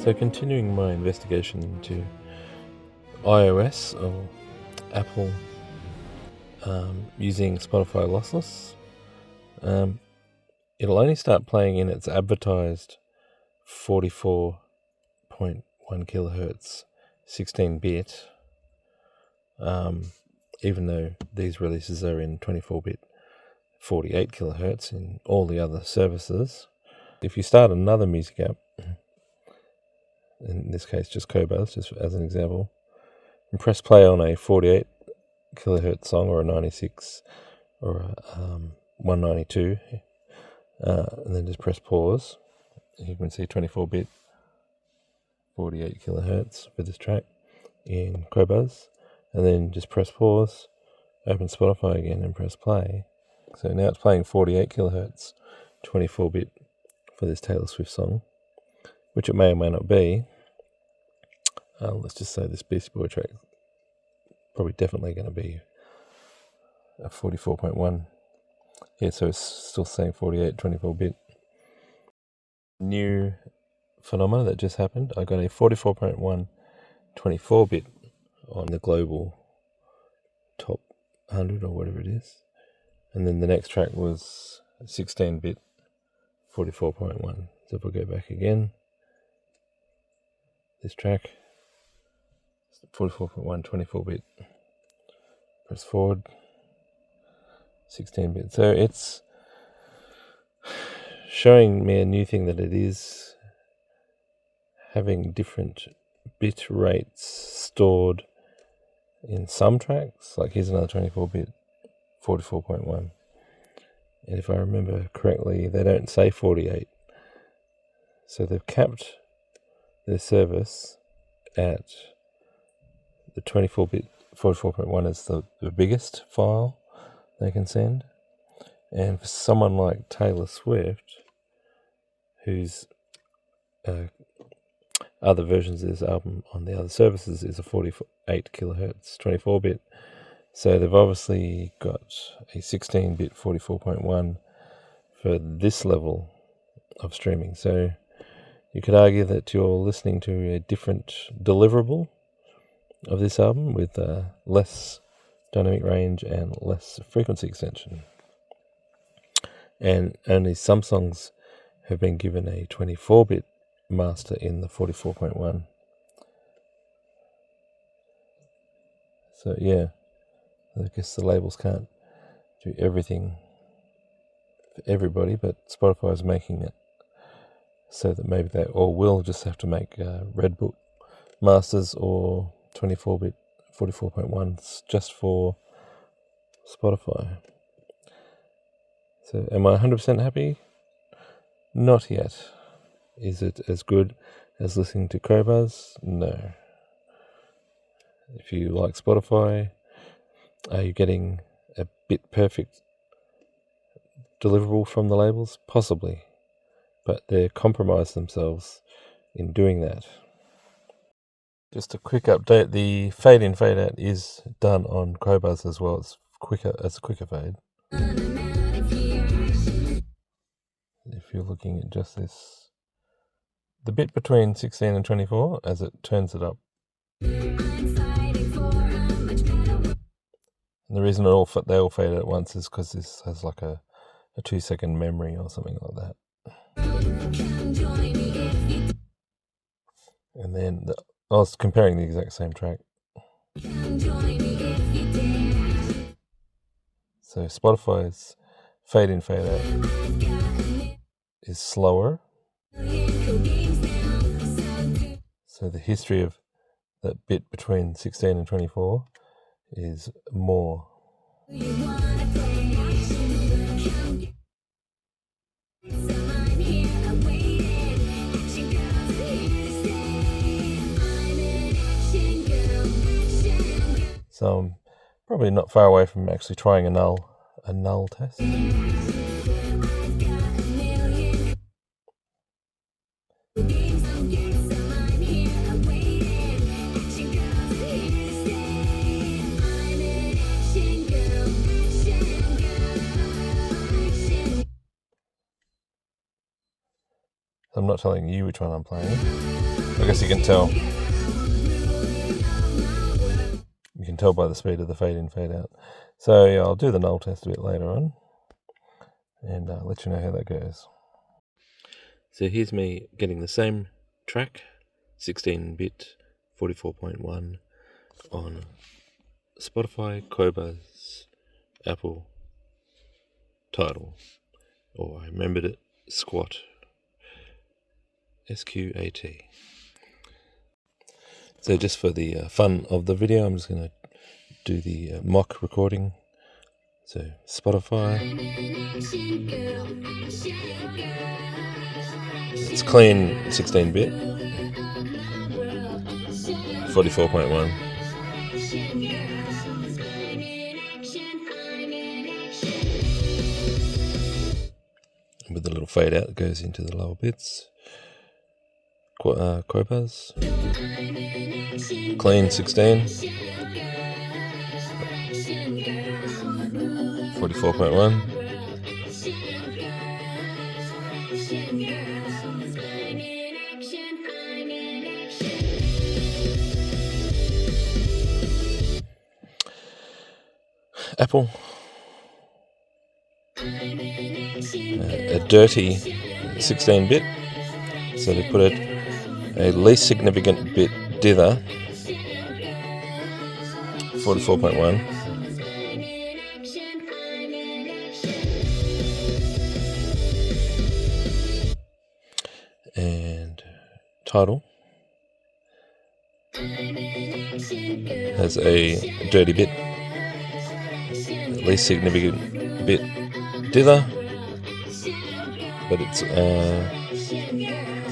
So continuing my investigation into iOS or Apple using Spotify Lossless, it'll only start playing in its advertised 44.1 kilohertz 16-bit, even though these releases are in 24-bit 48 kilohertz in all the other services. If you start another music app, in this case just Qobuz, just as an example, and press play on a 48 kilohertz song or a 96 or a 192, and then just press pause, you can see 24-bit 48 kilohertz for this track in Qobuz, and then just press pause, open Spotify again and press play. So now it's playing 48 kilohertz 24-bit for this Taylor Swift song, which it may or may not be. Let's just say this Beastie Boy track probably definitely going to be a 44.1. Yeah, so it's still saying 48 24-bit. New phenomena that just happened. I got a 44.1 24-bit on the global top 100 or whatever it is. And then the next track was 16-bit 44.1. So if I go back again, this track, 44.1 24-bit, press forward, 16-bit. So it's showing me a new thing, that it is having different bit rates stored in some tracks. Like here's another 24-bit 44.1. And if I remember correctly, they don't say 48. So they've capped their service at the 24-bit 44.1 is the biggest file they can send. And for someone like Taylor Swift, whose other versions of this album on the other services is a 48 kilohertz 24-bit. So they've obviously got a 16-bit 44.1 for this level of streaming. So you could argue that you're listening to a different deliverable of this album with less dynamic range and less frequency extension. And only some songs have been given a 24-bit master in the 44.1. So yeah, I guess the labels can't do everything for everybody, but Spotify is making it so that maybe they all will just have to make Red Book masters or 24-bit 44.1s just for Spotify. So am I 100% happy? Not yet. Is it as good as listening to Qobuz? No. If you like Spotify, are you getting a bit perfect deliverable from the labels? Possibly. But they compromise themselves in doing that. Just a quick update, the fade in, fade out is done on Qobuz as well. It's a quicker fade. If you're looking at just this, the bit between 16 and 24, as it turns it up. And the reason they all fade out at once is because this has like a 2-second memory or something like that. And then I was comparing the exact same track. So Spotify's fade in, fade out is slower. So the history of that bit between 16 and 24 is more. So I'm probably not far away from actually trying a null test. I'm not telling you which one I'm playing. guess you can tell. You can tell by the speed of the fade in, fade out. So yeah, I'll do the null test a bit later on and let you know how that goes. So here's me getting the same track, 16-bit, 44.1 on Spotify, Qobuz, Apple, Tidal, or I remembered it, Squat, SQAT. So just for the fun of the video, I'm just going to do the mock recording. So Spotify, it's clean 16-bit, 44.1. With the little fade out that goes into the lower bits. Qobuz, clean 16, 44.1. Apple, a dirty 16-bit, so they put it a least significant bit dither, 44.1. And Tidal has a dirty bit, least significant bit dither, but it's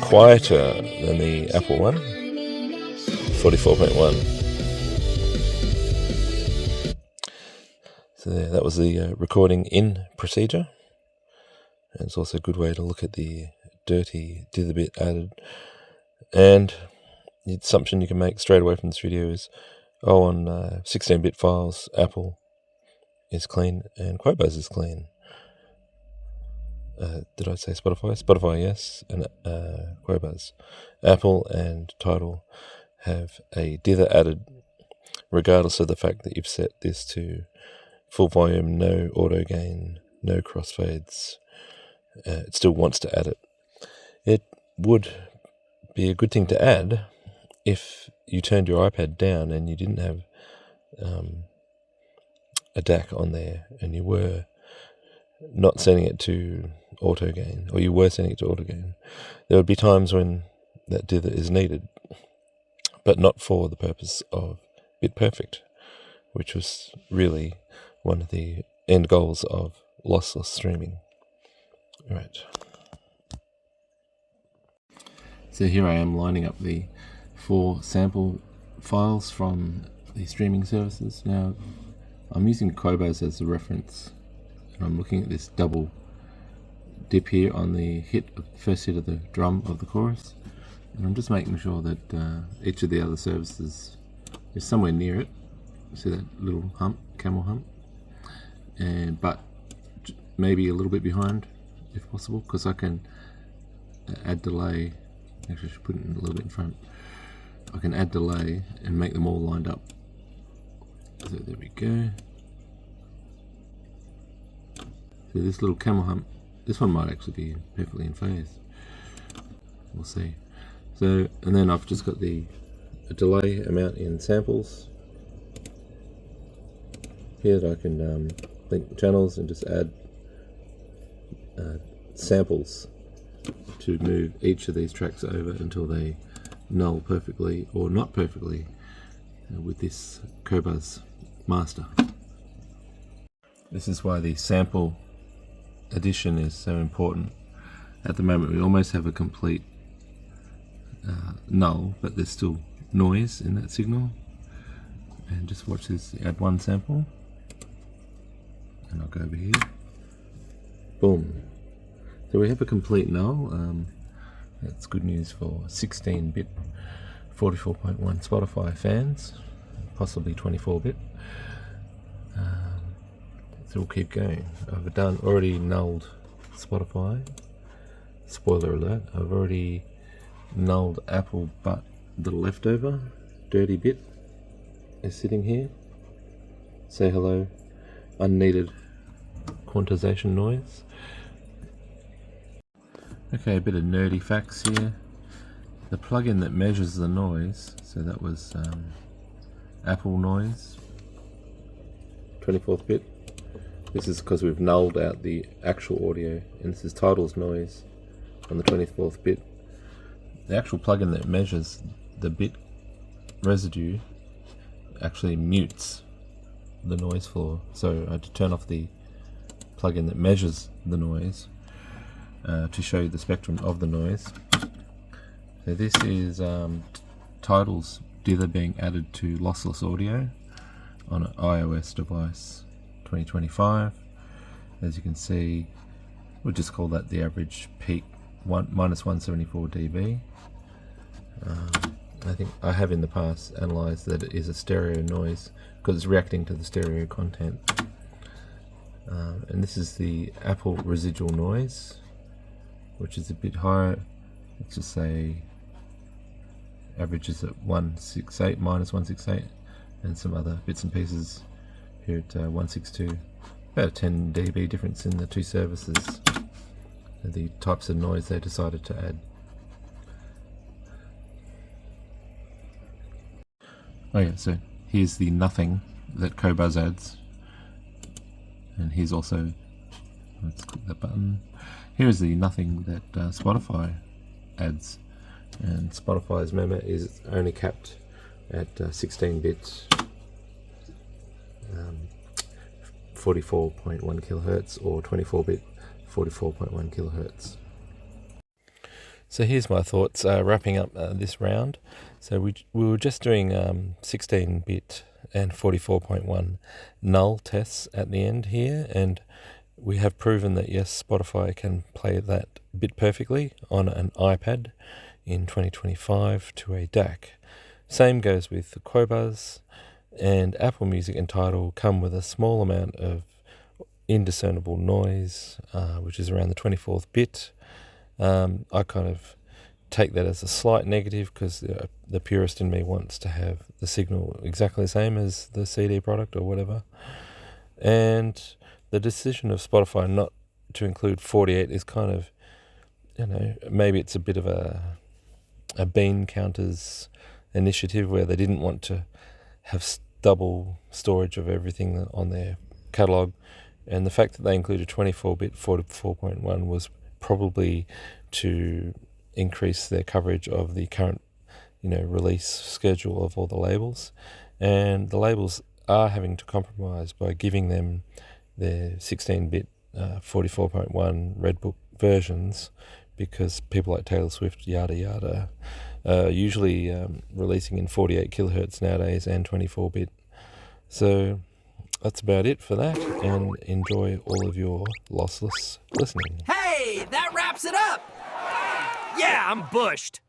quieter than the Apple one, 44.1. So there, that was the recording in procedure. And it's also a good way to look at the dirty dither bit added. And the assumption you can make straight away from this video is, on 16-bit files, Apple is clean and Qobuz is clean. Did I say Spotify? Spotify, yes, and Qobuz. Apple and Tidal have a dither added, regardless of the fact that you've set this to full volume, no auto gain, no crossfades. It still wants to add it. It would be a good thing to add if you turned your iPad down and you didn't have a DAC on there, and you were not setting it to auto gain, or you were setting it to auto gain. There would be times when that dither is needed, but not for the purpose of bit perfect, which was really one of the end goals of lossless streaming. Right. So here I am lining up the 4 sample files from the streaming services. Now I'm using Qobuz as a reference, and I'm looking at this double dip here on the first hit of the drum of the chorus, and I'm just making sure that each of the other services is somewhere near it. See that little hump, camel hump, but maybe a little bit behind if possible, because I can add delay. Actually, I should put it a little bit in front. I can add delay and make them all lined up. So there we go. So this little camel hump, this one might actually be perfectly in phase. We'll see. So, and then I've just got the delay amount in samples here that I can link channels and just add samples to move each of these tracks over until they null perfectly or not perfectly with this Qobuz master. This is why the sample addition is so important. At the moment we almost have a complete null, but there's still noise in that signal. And just watch this, add one sample, and I'll go over here. Boom. So we have a complete null. That's good news for 16-bit 44.1 Spotify fans, possibly 24-bit. So we'll keep going. I've already nulled Spotify. Spoiler alert, I've already nulled Apple, but the leftover dirty bit is sitting here. Say hello, unneeded quantization noise. Okay, a bit of nerdy facts here. The plugin that measures the noise, so that was Apple Noise, 24th bit. This is because we've nulled out the actual audio, and this is Tidal's noise on the 24th bit. The actual plugin that measures the bit residue actually mutes the noise floor. So I had to turn off the plugin that measures the noise to show you the spectrum of the noise. So this is Tidal's dither being added to lossless audio on an iOS device 2025. As you can see, we'll just call that the average peak minus 174 dB. I think I have in the past analysed that it is a stereo noise because it's reacting to the stereo content. And this is the Apple residual noise, which is a bit higher. Let's just say averages at 168, minus 168, and some other bits and pieces here at 162. About a 10 dB difference in the two services. The types of noise they decided to add. Oh yeah, so here's the nothing that Qobuz adds, and here's also, let's click that button. Here's the nothing that Spotify adds, and Spotify's memo is only capped at 16 bits, 44.1 kilohertz, or 24-bit 44.1 kilohertz. So here's my thoughts wrapping up this round. So we were just doing 16-bit and 44.1 null tests at the end here, and we have proven that yes, Spotify can play that bit perfectly on an iPad in 2025 to a DAC. Same goes with the Qobuz, and Apple Music and Tidal come with a small amount of indiscernible noise, which is around the 24th bit. I kind of take that as a slight negative because the purist in me wants to have the signal exactly the same as the CD product or whatever. And the decision of Spotify not to include 48 is kind of, maybe it's a bit of a bean counters initiative where they didn't want to have double storage of everything on their catalogue. And the fact that they included 24-bit 44.1 was probably to increase their coverage of the current, release schedule of all the labels. And the labels are having to compromise by giving them their 16-bit 44.1 Red Book versions, because people like Taylor Swift, yada yada, are usually releasing in 48 kilohertz nowadays and 24-bit. So that's about it for that, and enjoy all of your lossless listening. Hey, that wraps it up! Yeah, I'm bushed.